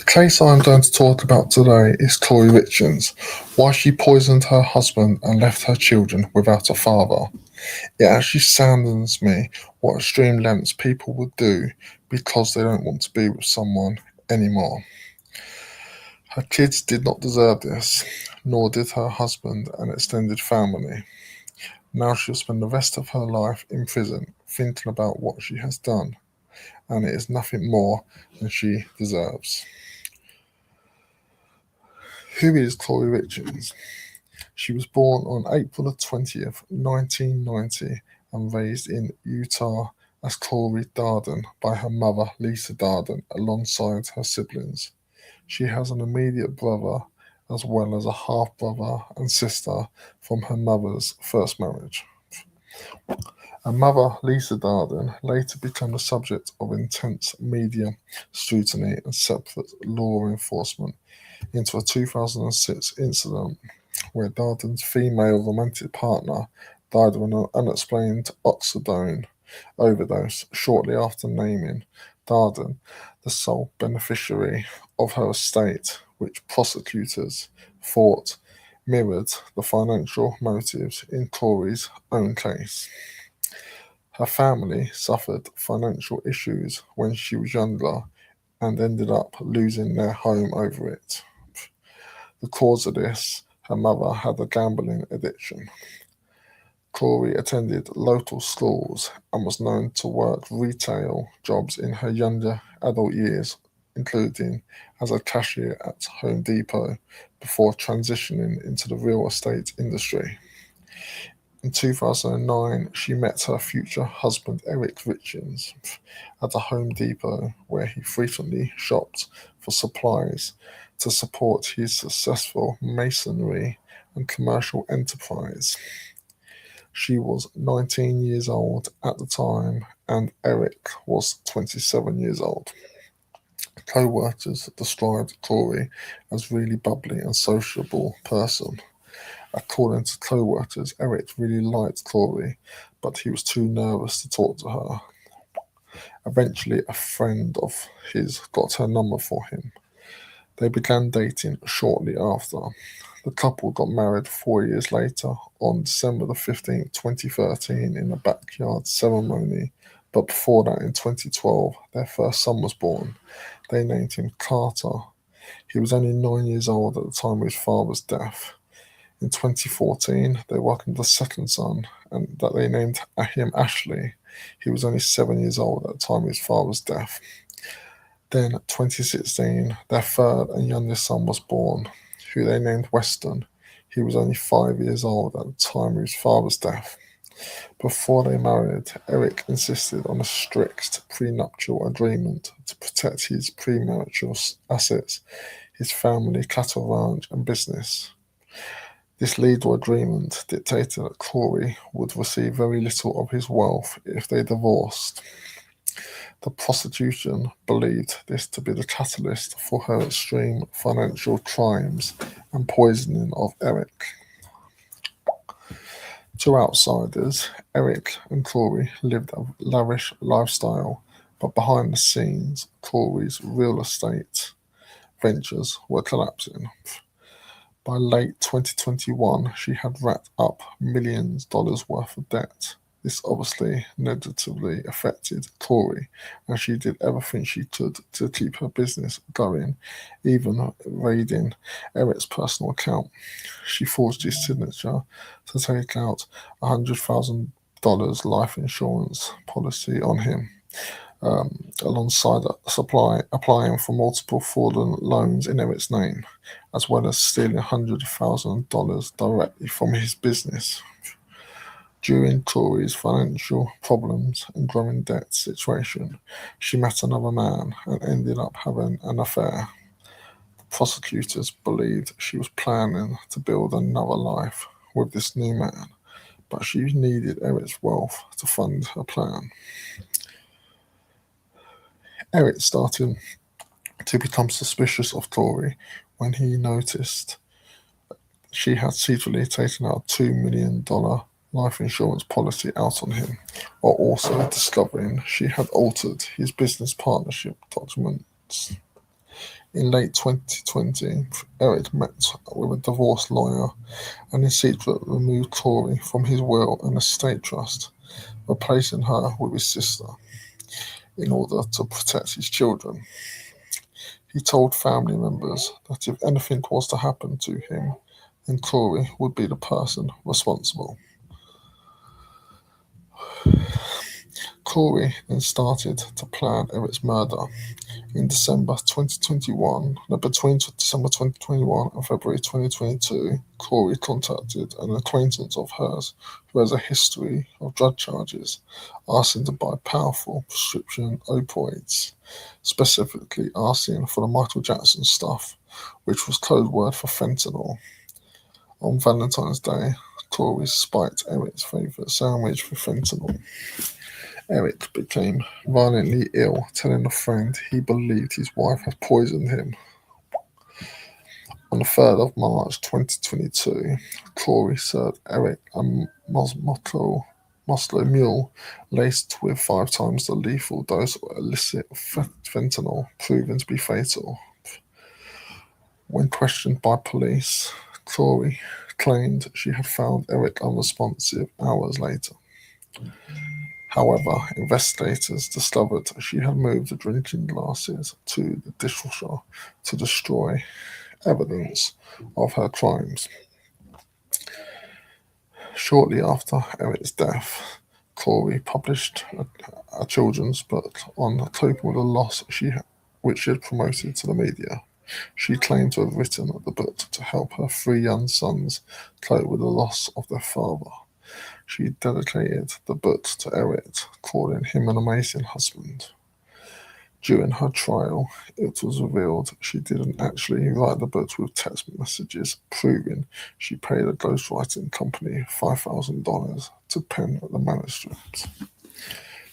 Case I'm going to talk about today is Kouri Richins, why she poisoned her husband and left her children without a father. It actually saddens me what extreme lengths people would do because they don't want to be with someone anymore. Her kids did not deserve this, nor did her husband and extended family. Now she'll spend the rest of her life in prison thinking about what she has done, and it is nothing more than she deserves. Who is Kouri Richins? She was born on April the 20th, 1990, and raised in Utah as Kouri Darden by her mother Lisa Darden alongside her siblings. She has an immediate brother as well as a half brother and sister from her mother's first marriage. Her mother, Lisa Darden, later became the subject of intense media scrutiny and separate law enforcement into a 2006 incident where Darden's female romantic partner died of an unexplained oxidone overdose shortly after naming Darden the sole beneficiary of her estate, which prosecutors thought mirrored the financial motives in Kouri's own case. Her family suffered financial issues when she was younger and ended up losing their home over it. The cause of this, her mother had a gambling addiction. Kouri attended local schools and was known to work retail jobs in her younger adult years, including as a cashier at Home Depot before transitioning into the real estate industry. In 2009, she met her future husband Eric Richins at a Home Depot where he frequently shopped for supplies to support his successful masonry and commercial enterprise. She was 19 years old at the time and Eric was 27 years old. Co-workers described Kouri as really bubbly and sociable person. According to co-workers, Eric really liked Kouri, but he was too nervous to talk to her. Eventually, a friend of his got her number for him. They began dating shortly after. The couple got married 4 years later on December the 15th, 2013 in a backyard ceremony, but before that in 2012 their first son was born. They named him Carter. He was only 9 years old at the time of his father's death. In 2014 they welcomed the second son and that they named him Ashley. He was only 7 years old at the time of his father's death. Then 2016 their third and youngest son was born, who they named Weston. He was only 5 years old at the time of his father's death. Before they married, Eric insisted on a strict prenuptial agreement to protect his premarital assets, his family, cattle ranch, and business. This legal agreement dictated that Kouri would receive very little of his wealth if they divorced. The prosecution believed this to be the catalyst for her extreme financial crimes and poisoning of Eric. To outsiders, Eric and Kouri lived a lavish lifestyle, but behind the scenes, Kouri's real estate ventures were collapsing. By late 2021, she had racked up millions of dollars worth of debt. This obviously negatively affected Kouri, and she did everything she could to keep her business going, even raiding Eric's personal account. She forged his signature to take out $100,000 life insurance policy on him, alongside applying for multiple fraudulent loans in Eric's name, as well as stealing $100,000 directly from his business. During Kouri's financial problems and growing debt situation, she met another man and ended up having an affair. The prosecutors believed she was planning to build another life with this new man, but she needed Eric's wealth to fund her plan. Eric started to become suspicious of Kouri when he noticed she had secretly taken out a $2 million life insurance policy out on him, while also discovering she had altered his business partnership documents. In late 2020, Eric met with a divorce lawyer and in secret removed Kouri from his will and estate trust, replacing her with his sister in order to protect his children. He told family members that if anything was to happen to him, then Kouri would be the person responsible. Kouri then started to plan Eric's murder. In December 2021, between December 2021 and February 2022, Kouri contacted an acquaintance of hers who has a history of drug charges, asking to buy powerful prescription opioids, specifically asking for the Michael Jackson stuff, which was code word for fentanyl. On Valentine's Day, Kouri spiked Eric's favourite sandwich with fentanyl. Eric became violently ill, telling a friend he believed his wife had poisoned him. On the 3rd of March 2022, Kouri served Eric a Moscow mule laced with 5 times the lethal dose of illicit fentanyl, proven to be fatal. When questioned by police, Kouri claimed she had found Eric unresponsive hours later. However, investigators discovered she had moved the drinking glasses to the dishwasher to destroy evidence of her crimes. Shortly after Eric's death, Kouri published a children's book on coping with the loss which she had promoted to the media. She claimed to have written the book to help her 3 young sons cope with the loss of their father. She dedicated the book to Eric, calling him an amazing husband. During her trial, it was revealed she didn't actually write the book with text messages, proving she paid a ghostwriting company $5,000 to pen the manuscript.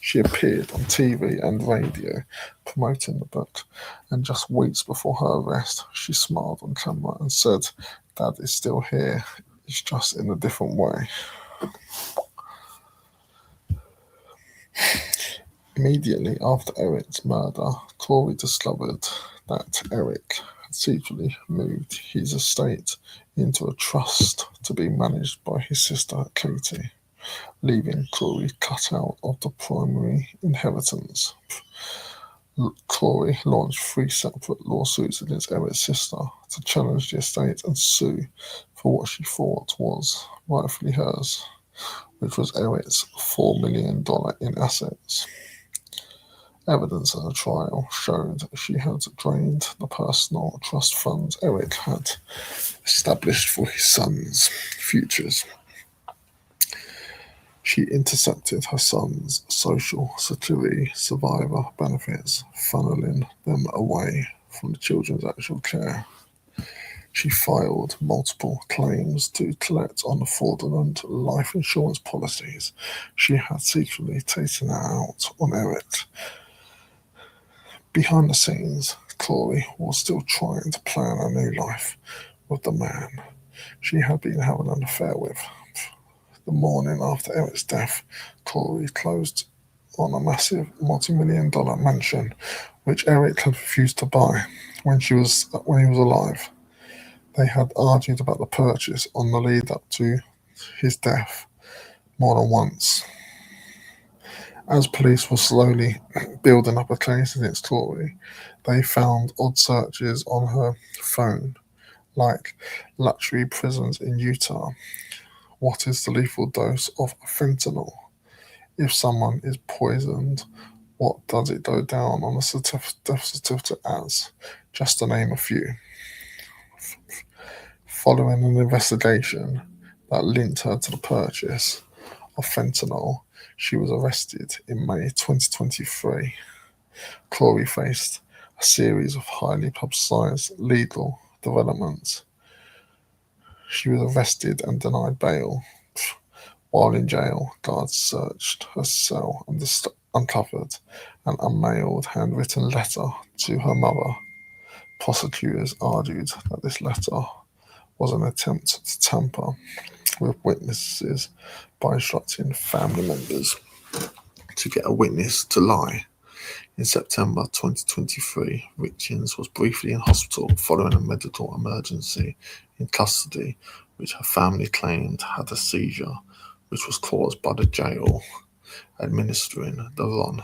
She appeared on TV and radio promoting the book, and just weeks before her arrest, she smiled on camera and said, "Dad is still here, it's just in a different way." Immediately after Eric's murder, Kouri discovered that Eric had secretly moved his estate into a trust to be managed by his sister Katie, leaving Kouri cut out of the primary inheritance. Kouri launched 3 separate lawsuits against Eric's sister to challenge the estate and sue for what she thought was rightfully hers, which was Eric's $4 million in assets. Evidence at the trial showed she had drained the personal trust funds Eric had established for his sons' futures. She intercepted her sons' Social Security survivor benefits, funneling them away from the children's actual care. She filed multiple claims to collect on the fraudulent life insurance policies she had secretly taken out on Eric. Behind the scenes, Kouri was still trying to plan a new life with the man she had been having an affair with. The morning after Eric's death, Kouri closed on a massive multi-million-dollar mansion which Eric had refused to buy when he was alive. They had argued about the purchase on the lead up to his death more than once. As police were slowly building up a case against Kouri, they found odd searches on her phone, like luxury prisons in Utah. What is the lethal dose of fentanyl? If someone is poisoned, what does it go down on a death certificate as? Just to name a few. Following an investigation that linked her to the purchase of fentanyl, she was arrested in May 2023. Kouri faced a series of highly publicized legal developments. She was arrested and denied bail. While in jail, guards searched her cell and uncovered an unmailed handwritten letter to her mother. Prosecutors argued that this letter was an attempt to tamper with witnesses by instructing family members to get a witness to lie In September 2023, Richins was briefly in hospital following a medical emergency in custody, which her family claimed had a seizure, which was caused by the jail administering the wrong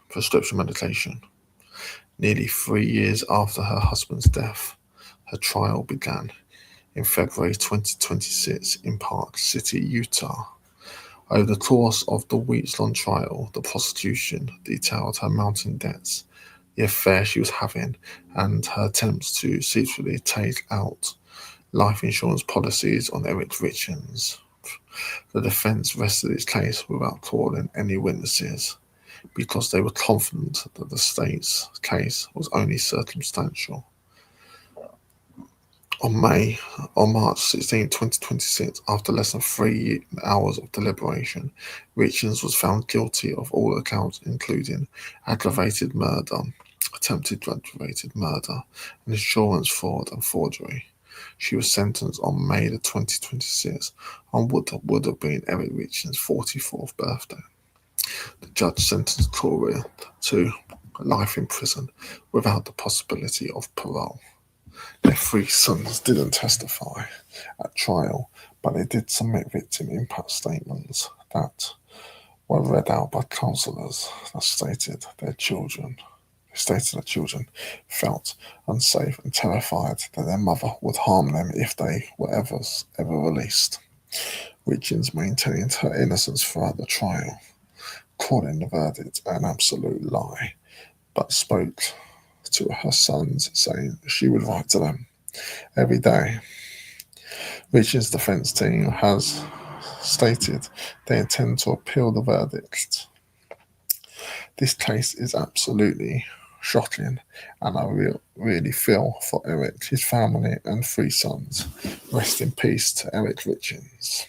prescription medication. Nearly 3 years after her husband's death, her trial began in February 2026 in Park City, Utah. Over the course of the weeks-long trial, the prosecution detailed her mounting debts, the affair she was having, and her attempts to secretly take out life insurance policies on Eric Richins. The defense rested its case without calling any witnesses because they were confident that the state's case was only circumstantial. On March 16, 2026, after less than 3 hours of deliberation, Richins was found guilty of all accounts, including aggravated murder, attempted aggravated murder, and insurance fraud and forgery. She was sentenced on May 2026 on what would have been Eric Richins' 44th birthday. The judge sentenced Kouri to life in prison without the possibility of parole. Their 3 sons didn't testify at trial, but they did submit victim impact statements that were read out by counsellors that stated their children felt unsafe and terrified that their mother would harm them if they were ever released. Richins maintained her innocence throughout the trial, calling the verdict an absolute lie, but spoke to her sons, saying she would write to them every day. Richins' defense team has stated they intend to appeal the verdict. This case is absolutely shocking, and I really feel for Eric, his family, and 3 sons. Rest in peace to Eric Richins.